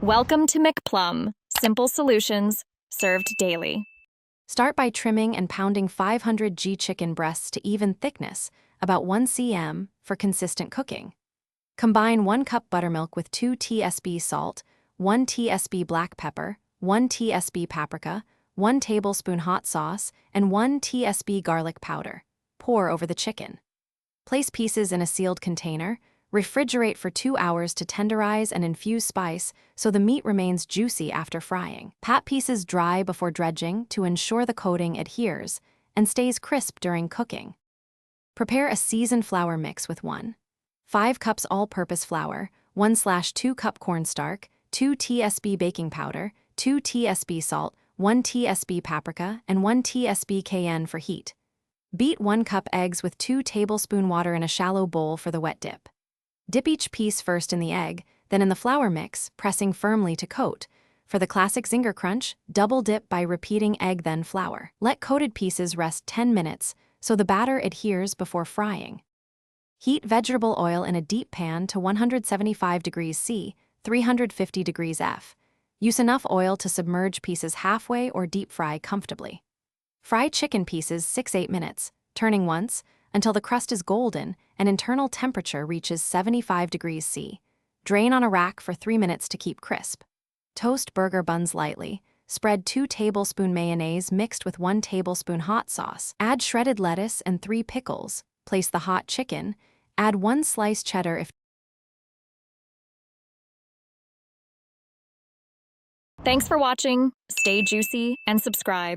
Welcome to McPlum, simple solutions served daily. Start by trimming and pounding 500 g chicken breasts to even thickness, about 1 cm, for consistent cooking. Combine 1 cup buttermilk with 2 tsp salt, 1 tsp black pepper, 1 tsp paprika, 1 tablespoon hot sauce, and 1 tsp garlic powder. Pour over the chicken. Place pieces in a sealed container. Refrigerate for 2 hours to tenderize and infuse spice so the meat remains juicy after frying. Pat pieces dry before dredging to ensure the coating adheres and stays crisp during cooking. Prepare a seasoned flour mix with 5 cups all-purpose flour, 1/2 cup cornstarch, 2 tsp baking powder, 2 tsp salt, 1 tsp paprika, and 1 tsp cayenne for heat. Beat 1 cup eggs with 2 tablespoon water in a shallow bowl for the wet dip. Dip each piece first in the egg, then in the flour mix, pressing firmly to coat. For the classic Zinger crunch, double dip by repeating egg then flour. Let coated pieces rest 10 minutes so the batter adheres before frying. Heat vegetable oil in a deep pan to 175 degrees C, 350 degrees F. Use enough oil to submerge pieces halfway or deep fry comfortably. Fry chicken pieces 6-8 minutes, turning once, until the crust is golden and internal temperature reaches 75 degrees C. Drain on a rack for 3 minutes to keep crisp. Toast burger buns lightly. Spread 2 tablespoon mayonnaise mixed with 1 tablespoon hot sauce. Add shredded lettuce and 3 pickles. Place the hot chicken. Add 1 slice cheddar if. Thanks for watching. Stay juicy and subscribe.